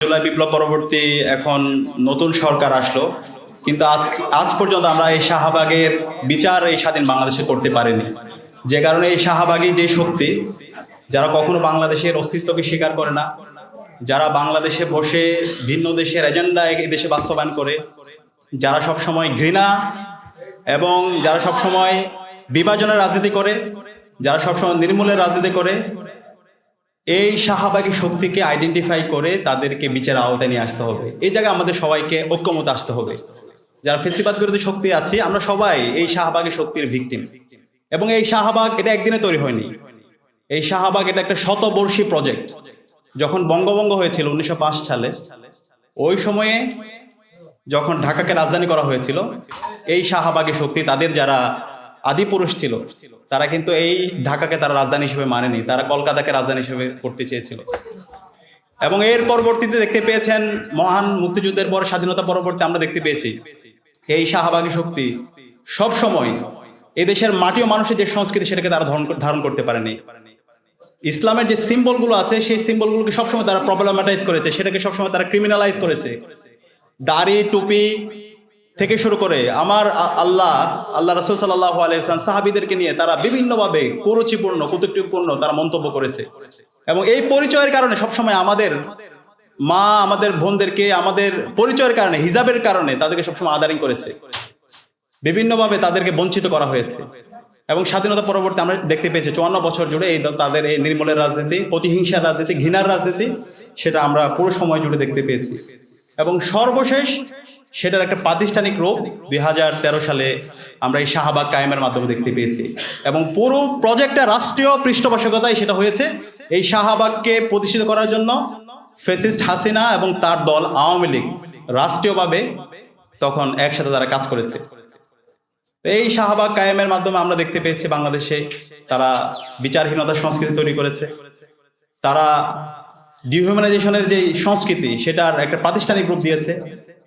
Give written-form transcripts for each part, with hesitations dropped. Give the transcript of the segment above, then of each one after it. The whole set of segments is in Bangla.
জুলাই বিপ্লব পরবর্তী এখন নতুন সরকার আসলো, কিন্তু আজ আজ পর্যন্ত আমরা এই শাহবাগের বিচার এই স্বাধীন বাংলাদেশে করতে পারিনি। যে কারণে এই শাহবাগী যে শক্তি, যারা কখনো বাংলাদেশের অস্তিত্বকে স্বীকার করে না, যারা বাংলাদেশে বসে ভিন্ন দেশের এজেন্ডা এই দেশে বাস্তবায়ন করে, যারা সবসময় ঘৃণা এবং যারা সবসময় বিভাজনের রাজনীতি করে, যারা সবসময় নির্মূলের রাজনীতি করে, এই শাহবাগী শক্তিকে আইডেন্টিফাই করে তাদেরকে বিচারের আওতায় নিয়ে আসতে হবে। এই জায়গায় আমাদের সবাইকে ঐক্যমত আসতে হবে। যারা ফেসিবাদ বিরোধী শক্তি আছি, আমরা সবাই এই শাহবাগী শক্তির ভিকটিম। এবং এই শাহবাগ এটা একদিনে তৈরি হয়নি। এই শাহবাগ এটা একটা শতবর্ষী প্রজেক্ট। যখন বঙ্গভঙ্গ হয়েছিল 1905 সালে, ওই সময়ে যখন ঢাকাকে রাজধানী করা হয়েছিল, এই শাহবাগী শক্তি, তাদের যারা আদিপুরুষ ছিল, তারা কিন্তু এই ঢাকাকে তারা রাজধানী হিসেবে মানেনি, তারা কলকাতাকে রাজধানী হিসেবে করতে চেয়েছিল। এবং এর পরবর্তীতে দেখতে পেয়েছেন, মহান মুক্তিযুদ্ধের পর স্বাধীনতা পরবর্তী আমরা দেখতে পেয়েছি এই শাহবাগী শক্তি সব সময় এদেশের মাটি ও মানুষের যে সংস্কৃতি, সেটাকে তারা ধারণ করতে পারেনি। ইসলামের যে সিম্বলগুলো আছে, সেই সিম্বলগুলোকে সবসময় তারা প্রবলেমাটাইজ করেছে, সেটাকে সবসময় তারা ক্রিমিনালাইজ করেছে। দাড়ি টুপি থেকে শুরু করে আমার আল্লাহ রাসূল সাল্লাল্লাহু আলাইহি ওয়াসাল্লাম সাহাবীদেরকে নিয়ে তারা বিভিন্নভাবে কুরুচিপূর্ণ কটূক্তিপূর্ণ তারা মন্তব্য করেছে। এবং এই পরিচয়ের কারণে সবসময় আমাদের মা, আমাদের বোনদেরকে আমাদের পরিচয়ের কারণে, হিজাবের কারণে তাদেরকে সবসময় আদারিং করেছে, বিভিন্নভাবে তাদেরকে বঞ্চিত করা হয়েছে। এবং স্বাধীনতা পরবর্তী আমরা দেখতে পেয়েছি 54 বছর জুড়ে তাদের এই নির্মূলের রাজনীতি, প্রতিহিংসার রাজনীতি, ঘৃণার রাজনীতি, সেটা আমরা পুরো সময় জুড়ে দেখতে পেয়েছি। এবং সর্বশেষ সেটার একটা প্রাতিষ্ঠানিক রূপ 2013 সালে আমরা এই শাহবাগ কায়েমের মাধ্যমে দেখতে পেয়েছি। এবং পুরো প্রজেক্টটা রাষ্ট্রীয় পৃষ্ঠপোষকতায় সেটা হয়েছে। এই শাহবাগকে প্রতিষ্ঠিত করার জন্য ফ্যাসিস্ট হাসিনা এবং তার দল আওয়ামী লীগ রাষ্ট্রীয়ভাবে তখন একসাথে তারা কাজ করেছে। এই শাহবাগ কায়েমের মাধ্যমে আমরা দেখতে পেয়েছি বাংলাদেশে তারা বিচারহীনতার সংস্কৃতি তৈরি করেছে, তারা ডিহিউম্যানাইজেশনের যে সংস্কৃতি, সেটার একটা প্রাতিষ্ঠানিক রূপ দিয়েছে।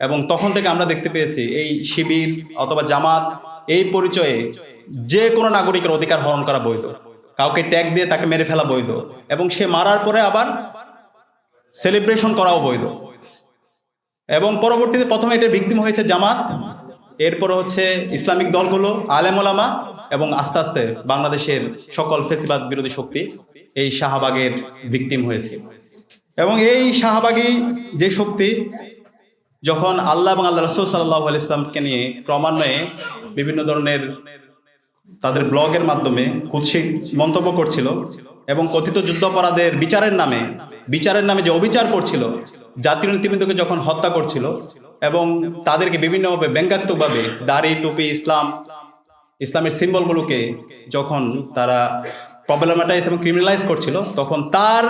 এবং তখন থেকে আমরা দেখতে পেয়েছি এই শিবির অথবা জামাত এই পরিচয়ে যে কোনো নাগরিকের অধিকার হরণ করা বৈধ, কাউকে ট্যাগ দিয়ে তাকে মেরে ফেলা বৈধ, এবং সে মারার পরে আবার সেলিব্রেশন করাও বৈধ। এবং পরবর্তীতে প্রথমে এটার ভিকটিম হয়েছে জামাত, এরপরে হচ্ছে ইসলামিক দলগুলো, আলেম ওলামা, এবং আস্তে আস্তে বাংলাদেশের সকল ফেসিবাদ বিরোধী শক্তি এই শাহবাগের ভিকটিম হয়েছে। এবং এই শাহবাগী যে শক্তি যখন আল্লাহ এবং আল্লাহ রাসূল সাল্লাল্লাহু আলাইহি ওয়াসাল্লামকে নিয়ে ক্রমান্বয়ে বিভিন্ন ধরনের তাদের ব্লগের মাধ্যমে কুৎসিত মন্তব্য করছিল এবং কথিত যুদ্ধাপরাধের বিচারের নামে যে অবিচার করছিল, জাতীয় নেতৃবৃন্দকে যখন হত্যা করছিল এবং তাদেরকে বিভিন্নভাবে ব্যঙ্গাত্মকভাবে দাড়ি টুপি ইসলামের সিম্বলগুলোকে যখন তারা প্রবলেমাটাইজ এবং ক্রিমিনালাইজ করছিল, তখন তার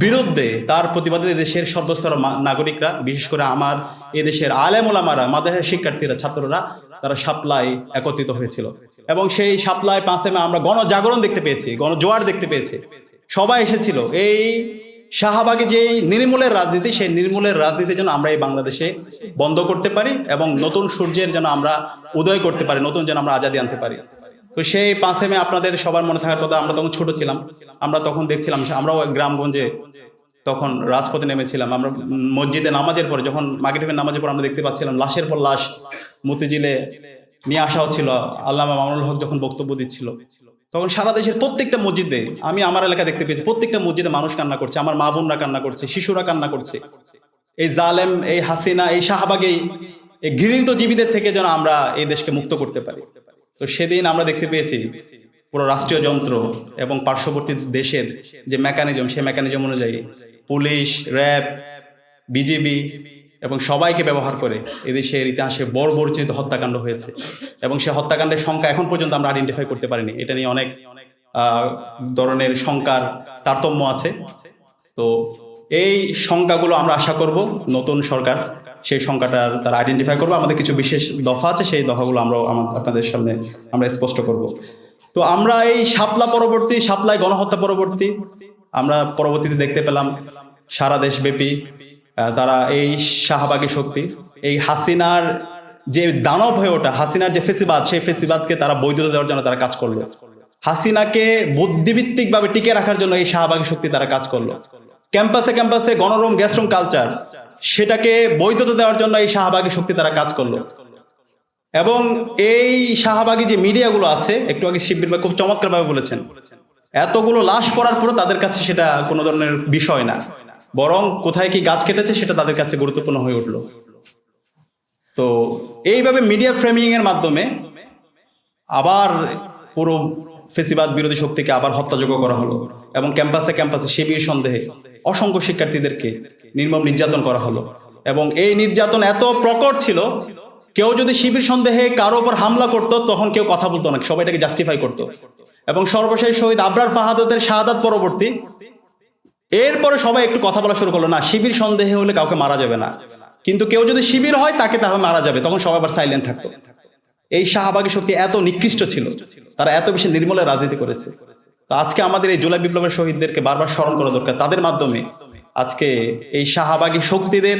বিরুদ্ধে, তার প্রতিবাদে দেশের সর্বস্তর নাগরিকরা, বিশেষ করে আমার এদেশের আলেম ওলামারা, মাদ্রাসার শিক্ষার্থীরা, ছাত্ররা, তারা শাপলায় একত্রিত হয়েছিল। এবং সেই শাপলায় 5 মে আমরা গণজাগরণ দেখতে পেয়েছি, গণজোয়ার দেখতে পেয়েছি। সবাই এসেছিল এই শাহবাগে যে নির্মূলের রাজনীতি, সেই নির্মূলের রাজনীতি যেন আমরা এই বাংলাদেশে বন্ধ করতে পারি এবং নতুন সূর্যের যেন আমরা উদয় করতে পারি, নতুন যেন আমরা আজাদি আনতে পারি। তো সেই 5 মে আপনাদের সবার মনে থাকার কথা, আমরা তখন ছোট ছিলাম, আমরা তখন দেখছিলাম, আমরাও গ্রামগঞ্জে তখন রাজপথে নেমেছিলাম। আমরা মসজিদে নামাজের পরে, যখন মাগরিবের নামাজের পর আমরা দেখতে পাচ্ছিলাম লাশের পর লাশ মতিঝিলে নিয়ে আসা হচ্ছিল। আল্লামা মামুনুল হক যখন বক্তব্য দিচ্ছিল, তখন সারা দেশের প্রত্যেকটা মসজিদে, আমি আমার এলাকা দেখতে পেয়েছি, প্রত্যেকটা মসজিদে মানুষ কান্না করছে, আমার মা বোনরা কান্না করছে, শিশুরা কান্না করছে। এই জালেম, এই হাসিনা, এই শাহবাগে এই ঘৃণিত জীবীদের থেকে যেন আমরা এই দেশকে মুক্ত করতে পারি। তো সেদিন আমরা দেখতে পেয়েছি পুরো রাষ্ট্রীয় যন্ত্র এবং পার্শ্ববর্তী দেশের যে মেকানিজম, সেই মেকানিজম অনুযায়ী পুলিশ, র্যাব, বিজিবি এবং সবাইকে ব্যবহার করে এদেশের ইতিহাসে বর্বরচিত হত্যাকাণ্ড হয়েছে। এবং সে হত্যাকাণ্ডের সংখ্যা এখন পর্যন্ত আমরা আইডেন্টিফাই করতে পারিনি। এটা নিয়ে অনেক ধরনের সংখ্যার তারতম্য আছে। তো এই সংখ্যাগুলো আমরা আশা করব নতুন সরকার সেই সংখ্যাটা তারা আইডেন্টিফাই করবো। আমাদের কিছু বিশেষ দফা আছে, সেই দফাগুলো আমরাও আপনাদের সামনে আমরা স্পষ্ট করব। তো আমরা এই শাপলায় গণহত্যা পরবর্তী আমরা পরবর্তীতে দেখতে পেলাম সারা দেশব্যাপী তারা এই শাহবাগী শক্তি, এই হাসিনার যে দানব হয়ে ওঠা, হাসিনার যে ফেসিবাদ, সেই ফেসিবাদকে তারা বৈধতা দেওয়ার জন্য তারা কাজ করলো। হাসিনাকে বুদ্ধিভিত্তিকভাবে টিকে রাখার জন্য এই শাহবাগী শক্তি তারা কাজ করলো। ক্যাম্পাসে ক্যাম্পাসে গণরুম গ্যাসরুম কালচার, সেটাকে বৈধতা দেওয়ার জন্য এই শাহবাগী শক্তি তারা কাজ করলো। এবং এই শাহবাগী যে মিডিয়াগুলো আছে, একটু আগে শিববীর ভাই খুব চমৎকারভাবে বলেছেন, এতগুলো লাশ পড়ার পরও তাদের কাছে সেটা কোনো ধরনের বিষয় না, বরং কোথায় কি গাছ কেটেছে সেটা তাদের কাছে গুরুত্বপূর্ণ হয়ে উঠলো। তো এইভাবে মিডিয়া ফ্রেমিং এর মাধ্যমে আবার পুরো ফেসিবাদ বিরোধী শক্তিকে আবার হত্যাযোগ্য করা হলো, এবং ক্যাম্পাসে ক্যাম্পাসে শিবির সন্দেহে অসংখ্য শিক্ষার্থীদেরকে নির্মম নির্যাতন করা হলো। এবং এই নির্যাতন এত প্রকট ছিল, কেউ যদি শিবির সন্দেহে কারো উপর হামলা করতো তখন কেউ কথা বলতো না, সবাই এটাকে জাস্টিফাই করতো। এবং সর্বশেষ শহীদ আবরার ফাহাদের শাহাদাত পরবর্তী এরপরে সবাই একটু কথা বলা শুরু করলো, না শিবির সন্দেহে হলে কাউকে মারা যাবে না, কিন্তু কেউ যদি শিবির হয় তাকে তাহলে মারা যাবে, তখন সবাই আবার সাইলেন্ট থাকতো। এই শাহবাগী শক্তি এত নিকৃষ্ট ছিল, তারা এত বেশি নির্মূলের রাজনীতি করেছে। তো আজকে আমাদের এই জুলাই বিপ্লবের শহীদদেরকে বারবার স্মরণ করা দরকার। তাদের মাধ্যমে আজকে এই শাহবাগী শক্তিদের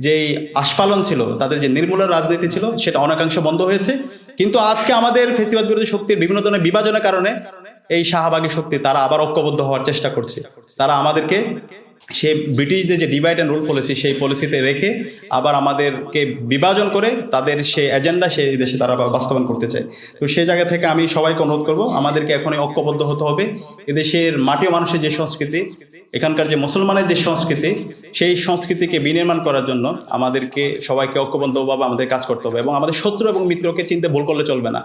যেই আস্ফালন ছিল, তাদের যে নির্মূলের রাজনীতি ছিল, সেটা অনেকাংশে বন্ধ হয়েছে। কিন্তু আজকে আমাদের ফেসিবাদ বিরোধী শক্তির বিভিন্ন ধরনের বিভাজনের কারণে এই শাহবাগী শক্তি তারা আবার ঐক্যবদ্ধ হওয়ার চেষ্টা করছে। তারা আমাদেরকে সেই ব্রিটিশদের যে ডিভাইড অ্যান্ড রুল পলিসি, সেই পলিসিতে রেখে আবার আমাদেরকে বিভাজন করে তাদের সেই এজেন্ডা সেই দেশে তারা বাস্তবায়ন করতে চায়। তো সেই জায়গা থেকে আমি সবাইকে অনুরোধ করবো, আমাদেরকে এখনই ঐক্যবদ্ধ হতে হবে। এদেশের মাটি ও মানুষের যে সংস্কৃতি, এখানকার যে মুসলমানের যে সংস্কৃতি, সেই সংস্কৃতিকে বিনির্মাণ করার জন্য আমাদেরকে সবাইকে ঐক্যবদ্ধভাবে আমাদের কাজ করতে হবে। এবং আমাদের শত্রু এবং মিত্রকে চিনতে ভুল করলে চলবে না।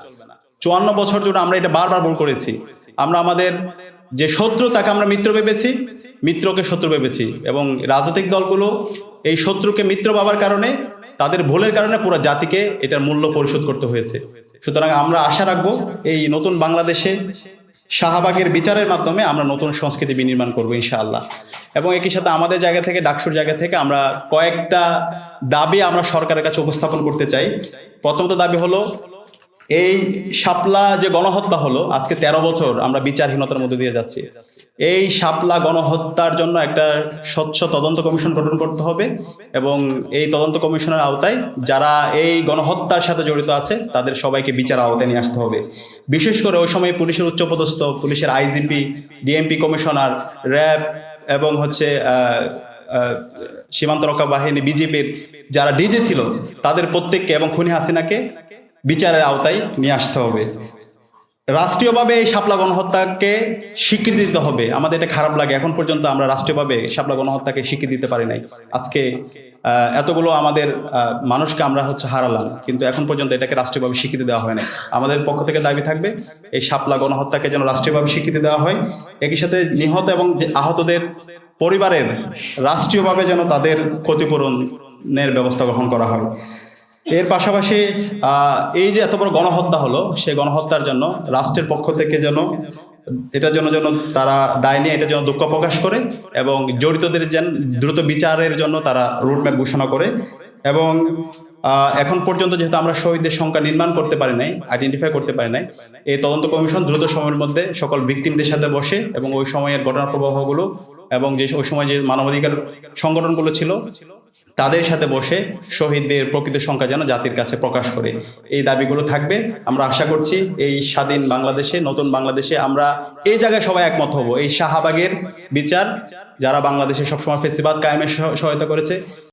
54 বছর জুড়ে আমরা এটা বারবার ভুল করেছি। আমরা আমাদের যে শত্রু তাকে আমরা মিত্র ভেবেছি, মিত্রকে শত্রু ভেবেছি, এবং রাজনৈতিক দলগুলো এই শত্রুকে মিত্র ভাবার কারণে, তাদের ভুলের কারণে পুরো জাতিকে এটার মূল্য পরিশোধ করতে হয়েছে। সুতরাং আমরা আশা রাখবো এই নতুন বাংলাদেশে শাহবাগের বিচারের মাধ্যমে আমরা নতুন সংস্কৃতি বিনির্মাণ করবো ইনশাআল্লাহ। এবং একই সাথে আমাদের জায়গা থেকে, ডাকসুর জায়গা থেকে আমরা কয়েকটা দাবি আমরা সরকারের কাছে উপস্থাপন করতে চাই। প্রথমত দাবি হলো, এই শাপলা যে গণহত্যা হলো, আজকে 13 বছর আমরা বিচারহীনতার মধ্যে দিয়ে যাচ্ছি। এই শাপলা গণহত্যার জন্য একটা স্বচ্ছ তদন্ত কমিশন গঠন করতে হবে, এবং এই তদন্ত কমিশনের আওতায় যারা এই গণহত্যার সাথে জড়িত আছে তাদের সবাইকে বিচার আওতায় নিয়ে আসতে হবে। বিশেষ করে ওই সময় পুলিশের উচ্চপদস্থ, পুলিশের আইজিপি, ডিএমপি কমিশনার, র্যাব এবং সীমান্ত রক্ষা বাহিনী, বিজেপির যারা ডিজি ছিল, তাদের প্রত্যেককে এবং খুনি হাসিনাকে বিচারের আওতায় নিয়ে আসতে হবে। রাষ্ট্রীয়ভাবে এই শাপলা গণহত্যাকে স্বীকৃতি দিতে হবে। আমাদের এটা খারাপ লাগে, এখন পর্যন্ত আমরা রাষ্ট্রীয়ভাবে শাপলা গণহত্যাকে স্বীকৃতি দিতে পারি নাই। আজকে এতগুলো আমাদের মানুষকে আমরা হারালাম, কিন্তু এখন পর্যন্ত এটাকে রাষ্ট্রীয়ভাবে স্বীকৃতি দেওয়া হয় না। আমাদের পক্ষ থেকে দাবি থাকবে এই শাপলা গণহত্যাকে যেন রাষ্ট্রীয়ভাবে স্বীকৃতি দেওয়া হয়। একই সাথে নিহত এবং আহতদের পরিবারের রাষ্ট্রীয়ভাবে যেন তাদের ক্ষতিপূরণের ব্যবস্থা গ্রহণ করা হয়। এর পাশাপাশি এই যে এত বড় গণহত্যা হলো, সেই গণহত্যার জন্য রাষ্ট্রের পক্ষ থেকে যেন এটার জন্য তারা দায় নিয়ে এটার জন্য দুঃখ প্রকাশ করে, এবং জড়িতদের যেন দ্রুত বিচারের জন্য তারা রুটম্যাপ ঘোষণা করে। এবং এখন পর্যন্ত যেহেতু আমরা শহীদদের সংখ্যা নির্মাণ করতে পারি নাই, আইডেন্টিফাই করতে পারি নাই, এই তদন্ত কমিশন দ্রুত সময়ের মধ্যে সকল ভিকটিমদের সাথে বসে এবং ওই সময়ের ঘটনা প্রবাহগুলো এবং ওই সময় যে মানবাধিকার সংগঠনগুলো ছিল তাদের সাথে বসে শহীদদের প্রকৃত সংখ্যা যেন জাতির কাছে প্রকাশ করে, এই দাবিগুলো থাকবে। আমরা আশা করছি এই স্বাধীন বাংলাদেশে, নতুন বাংলাদেশে আমরা এই জায়গায় সবাই একমত হব। এই শাহবাগের বিচার, যারা বাংলাদেশে সবসময় ফেসিবাদ কায়েমে সহায়তা করেছে,